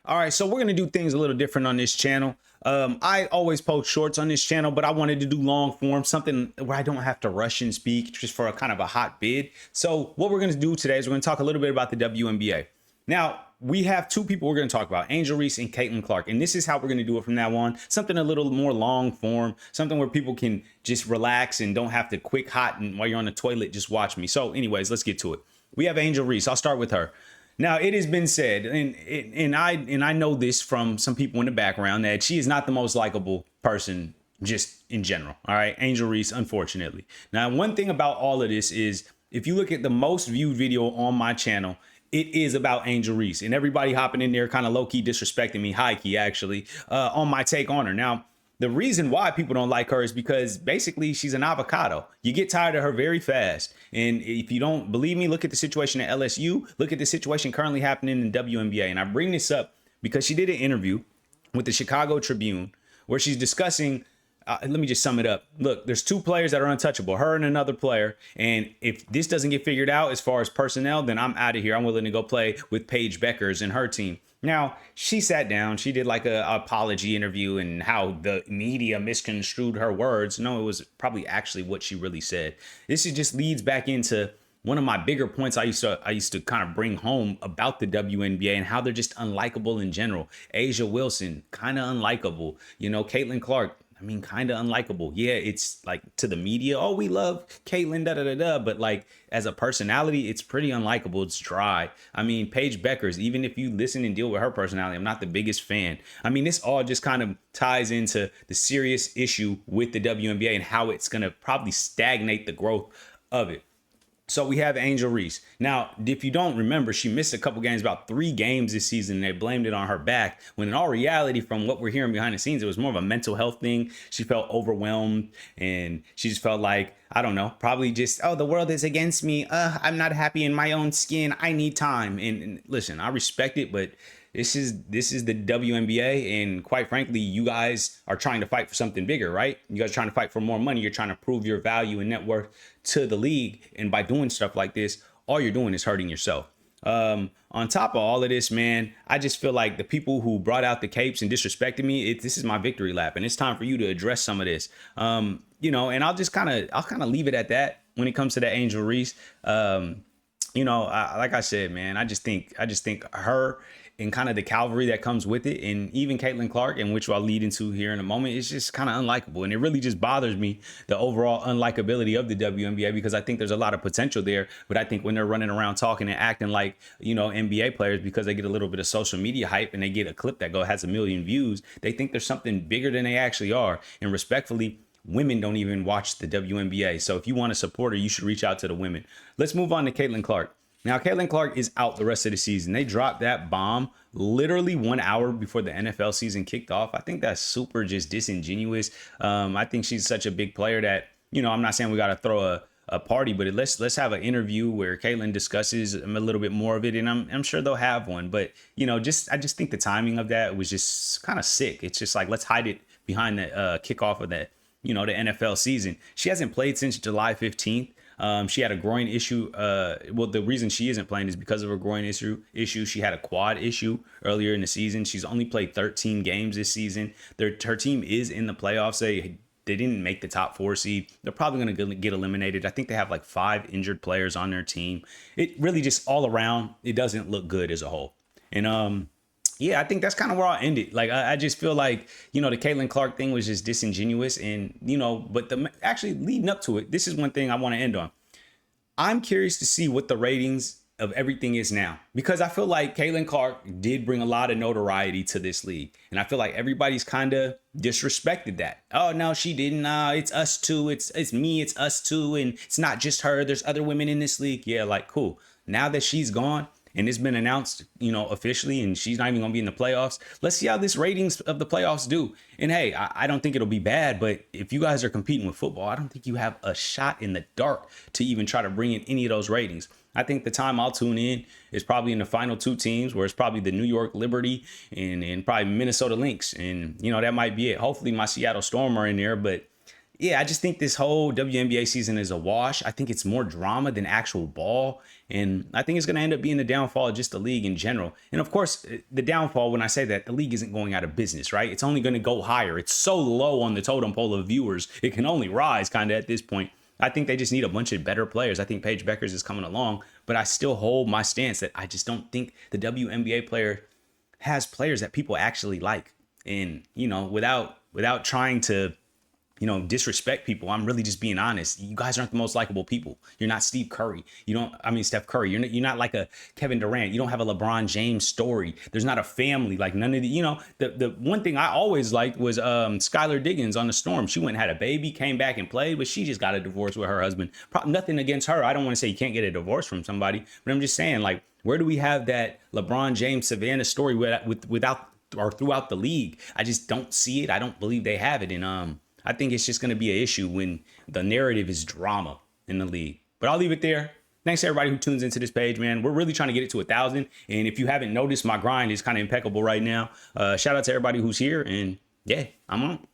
All right, so we're gonna do things a little different on this channel. I always post shorts on this channel, but I wanted to do long form, something where I don't have to rush and speak just for a kind of a hot bid. So what we're gonna do today is we're gonna talk a little bit about the WNBA. Now, we have two people we're going to talk about, Angel Reese and Caitlin Clark. And this is how we're going to do it from now on. Something a little more long form, something where people can just relax and don't have to quick hot and while you're on the toilet, just watch me. So anyways, let's get to it. We have Angel Reese. I'll start with her. Now, it has been said, and I know this from some people in the background, that she is not the most likable person just in general. All right, Angel Reese, unfortunately. Now, one thing about all of this is if you look at the most viewed video on my channel, it is about Angel Reese, and everybody hopping in there kind of low key disrespecting me, high key actually, on my take on her. Now, the reason why people don't like her is because basically she's an avocado. You get tired of her very fast. And if you don't believe me, look at the situation at LSU. Look at the situation currently happening in WNBA. And I bring this up because she did an interview with the Chicago Tribune where she's discussing, let me just sum it up. Look, there's two players that are untouchable, her and another player. And if this doesn't get figured out as far as personnel, then I'm out of here. I'm willing to go play with Paige Beckers and her team. Now, she sat down, she did like a apology interview and how the media misconstrued her words. No, it was probably actually what she really said. This just leads back into one of my bigger points I used to kind of bring home about the WNBA and how they're just unlikable in general. Asia Wilson, kind of unlikable. You know, Caitlin Clark, I mean, kind of unlikable. Yeah, it's like to the media, oh, we love Caitlin, da da da da. But like as a personality, it's pretty unlikable. It's dry. I mean, Paige Beckers, even if you listen and deal with her personality, I'm not the biggest fan. I mean, this all just kind of ties into the serious issue with the WNBA and how it's going to probably stagnate the growth of it. So we have Angel Reese. Now, if you don't remember, she missed a couple games, about 3 games this season. They blamed it on her back, when in all reality, from what we're hearing behind the scenes, it was more of a mental health thing. She felt overwhelmed and she just felt like, I don't know, probably just, oh, the world is against me. I'm not happy in my own skin. I need time. And listen, I respect it, but this is the WNBA, and quite frankly, you guys are trying to fight for something bigger, right? You guys are trying to fight for more money. You're trying to prove your value and net worth to the league, and by doing stuff like this, all you're doing is hurting yourself. On top of all of this, man, I just feel like the people who brought out the capes and disrespected me, this is my victory lap, and it's time for you to address some of this. You know, and I'll kind of leave it at that when it comes to that Angel Reese. You know, like I said, man, I just think her and kind of the cavalry that comes with it, and even Caitlin Clark, and which I'll lead into here in a moment, it's just kind of unlikable. And it really just bothers me, the overall unlikability of the WNBA, because I think there's a lot of potential there. But I think when they're running around talking and acting like, you know, NBA players, because they get a little bit of social media hype and they get a clip that has 1 million views, they think there's something bigger than they actually are. And respectfully, women don't even watch the WNBA. So if you want to support her, you should reach out to the women. Let's move on to Caitlin Clark. Now, Caitlin Clark is out the rest of the season. They dropped that bomb literally 1 hour before the NFL season kicked off. I think that's super just disingenuous. I think she's such a big player that, you know, I'm not saying we got to throw a party, but let's have an interview where Caitlin discusses a little bit more of it, and I'm sure they'll have one. But, you know, I just think the timing of that was just kind of sick. It's just like, let's hide it behind the kickoff of that, you know, the NFL season. She hasn't played since July 15th. She had a groin issue. Well, the reason she isn't playing is because of her groin issue. She had a quad issue earlier in the season. She's only played 13 games this season. Her team is in the playoffs. They didn't make the top 4 seed. They're probably going to get eliminated. I think they have like 5 injured players on their team. It really just all around, it doesn't look good as a whole. And yeah, I think that's kind of where I'll end it. Like, I just feel like, you know, the Caitlin Clark thing was just disingenuous, and, you know, but actually leading up to it, this is one thing I want to end on. I'm curious to see what the ratings of everything is now, because I feel like Caitlin Clark did bring a lot of notoriety to this league. And I feel like everybody's kind of disrespected that. Oh, no, she didn't. It's us too. It's me. It's us too. And it's not just her. There's other women in this league. Yeah, like, cool. Now that she's gone, and it's been announced, you know, officially, and she's not even going to be in the playoffs, let's see how this ratings of the playoffs do. And hey, I don't think it'll be bad, but if you guys are competing with football, I don't think you have a shot in the dark to even try to bring in any of those ratings. I think the time I'll tune in is probably in the final 2 teams, where it's probably the New York Liberty and probably Minnesota Lynx. And, you know, that might be it. Hopefully my Seattle Storm are in there, but Yeah, I just think this whole WNBA season is a wash. I think it's more drama than actual ball. And I think it's going to end up being the downfall of just the league in general. And of course, the downfall, when I say that, the league isn't going out of business, right? It's only going to go higher. It's so low on the totem pole of viewers. It can only rise kind of at this point. I think they just need a bunch of better players. I think Paige Beckers is coming along, but I still hold my stance that I just don't think the WNBA player has players that people actually like. And, without trying to disrespect people. I'm really just being honest. You guys aren't the most likable people. You're not Steve Curry. Steph Curry. You're not like a Kevin Durant. You don't have a LeBron James story. There's not a family like none of the one thing I always liked was Skylar Diggins on the Storm. She went and had a baby, came back and played, but she just got a divorce with her husband. Nothing against her. I don't want to say you can't get a divorce from somebody, but I'm just saying, like, where do we have that LeBron James Savannah story without or throughout the league? I just don't see it. I don't believe they have it. And I think it's just going to be an issue when the narrative is drama in the league. But I'll leave it there. Thanks to everybody who tunes into this page, man. We're really trying to get it to 1,000. And if you haven't noticed, my grind is kind of impeccable right now. Shout out to everybody who's here. And yeah, I'm on.